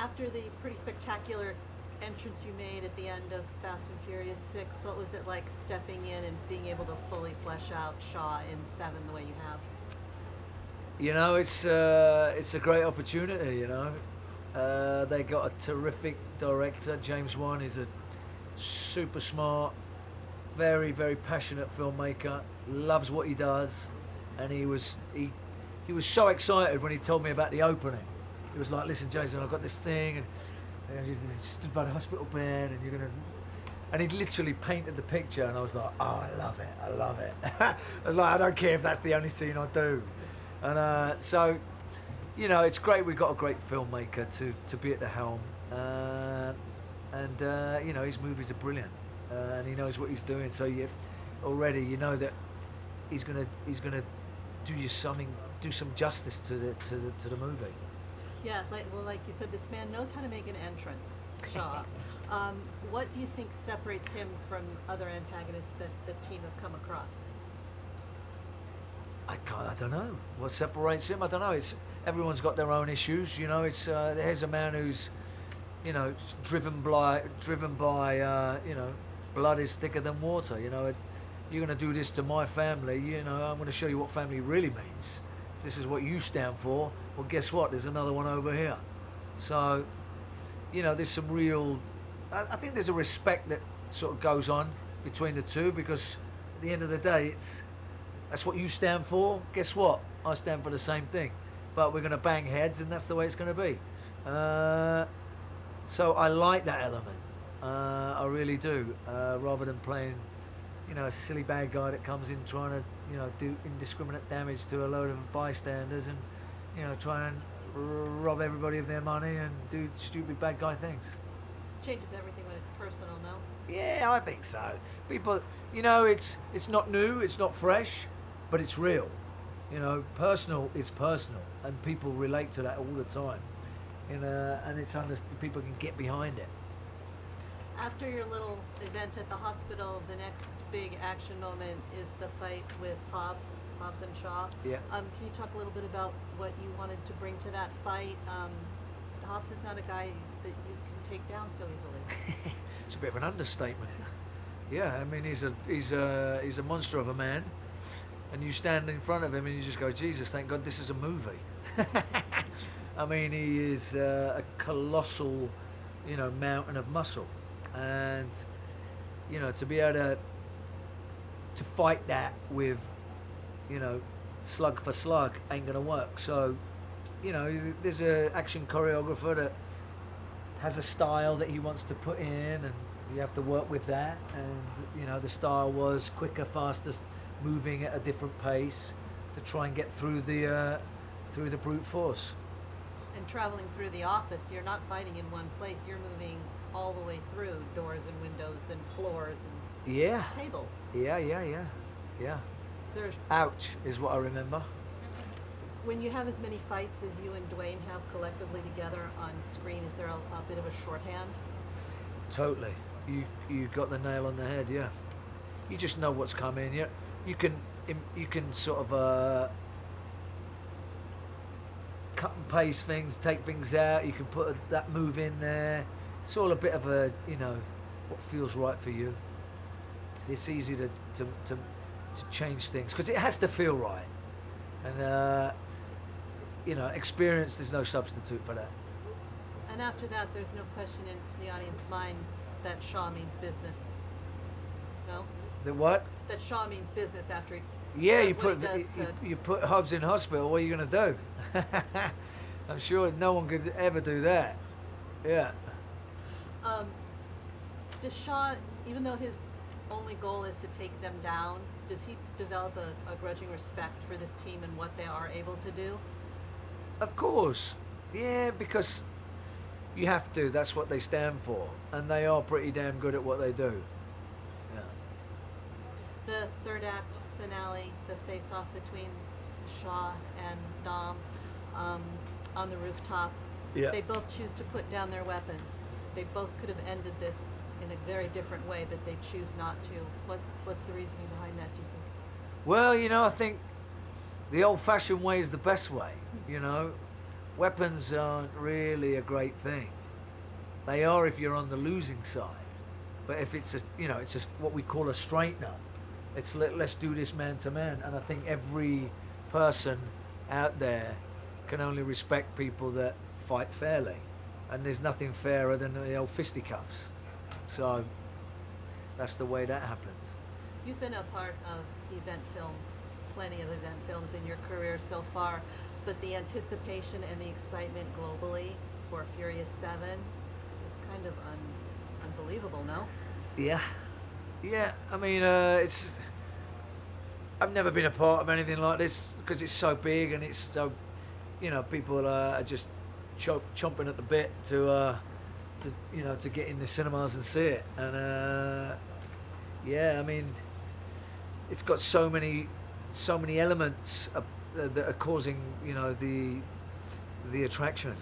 After the pretty spectacular entrance you made at the end of Fast and Furious 6, what was it like stepping in and being able to fully flesh out Shaw in 7 the way you have? You know, it's a great opportunity. They got a terrific director. James Wan is a super smart, very very passionate filmmaker. Loves what he does, and he was so excited when he told me about the opening. He was like, "Listen, Jason, I've got this thing, and you stood by the hospital bed, and you're gonna." And he literally painted the picture, and I was like, "Oh, I love it! I love it!" I was like, "I don't care if that's the only scene I do." And so, it's great we got a great filmmaker to be at the helm, and his movies are brilliant, and he knows what he's doing. So you know that he's gonna do some justice to the movie. Yeah, like you said, this man knows how to make an entrance, Shaw. What do you think separates him from other antagonists that the team have come across? I don't know what separates him. I don't know. Everyone's got their own issues. Here's a man who's, driven by blood is thicker than water. You're going to do this to my family. I'm going to show you what family really means. If this is what you stand for, well, guess what? There's another one over here. So, there's some real. I think there's a respect that sort of goes on between the two, because at the end of the day, that's what you stand for. Guess what? I stand for the same thing. But we're going to bang heads, and that's the way it's going to be. So I like that element. I really do. Rather than playing, a silly bad guy that comes in trying to, do indiscriminate damage to a load of bystanders and, try and rob everybody of their money and do stupid bad guy things. Changes everything when it's personal, no? Yeah, I think so. People, it's not new, it's not fresh, but it's real. Personal is personal, and people relate to that all the time. And it's people can get behind it. After your little event at the hospital, the next big action moment is the fight with Hobbs and Shaw. Yeah. Can you talk a little bit about what you wanted to bring to that fight? Hobbs is not a guy that you can take down so easily. It's a bit of an understatement. Yeah, I mean he's a monster of a man, and you stand in front of him and you just go, Jesus, thank God this is a movie. I mean, he is a colossal, mountain of muscle, and to be able to fight that with, slug for slug ain't gonna work. So, there's a action choreographer that has a style that he wants to put in, and you have to work with that. And the style was quicker, faster, moving at a different pace to try and get through the brute force. And traveling through the office, you're not fighting in one place. You're moving all the way through doors and windows and floors and tables. Yeah. There's, Ouch is what I remember. when you have as many fights as you and Dwayne have collectively together on screen, is there a bit of a shorthand? Totally. You got the nail on the head. Yeah. You just know what's coming. You can sort of cut and paste things, take things out. You can put that move in there. It's all a bit of a what feels right for you. It's easy to change things because it has to feel right, and experience. There's no substitute for that. And after that, there's no question in the audience mind that Shaw means business. No? The what? That Shaw means business after he Yeah, does you put Hobbs in hospital. What are you going to do? I'm sure no one could ever do that. Yeah. Does Shaw, even though his only goal is to take them down, does he develop a grudging respect for this team and what they are able to do? Of course. Yeah, because you have to. That's what they stand for. And they are pretty damn good at what they do. Yeah. The third act finale, the face-off between Shaw and Dom on the rooftop, Yeah. they both choose to put down their weapons. They both could have ended this in a very different way, but they choose not to. What's the reasoning behind that, do you think? Well, I think the old-fashioned way is the best way. weapons aren't really a great thing. They are if you're on the losing side. But if it's it's just what we call a straightener. It's let's do this man to man. And I think every person out there can only respect people that fight fairly. And there's nothing fairer than the old fisticuffs. So that's the way that happens. You've been a part of event films, plenty of event films in your career so far, but the anticipation and the excitement globally for Furious 7 is kind of unbelievable, no? Yeah. I mean, it's. I've never been a part of anything like this because it's so big and it's so, people are just chomping at the bit to get in the cinemas and see it. And I mean, it's got so many elements that are causing the attraction.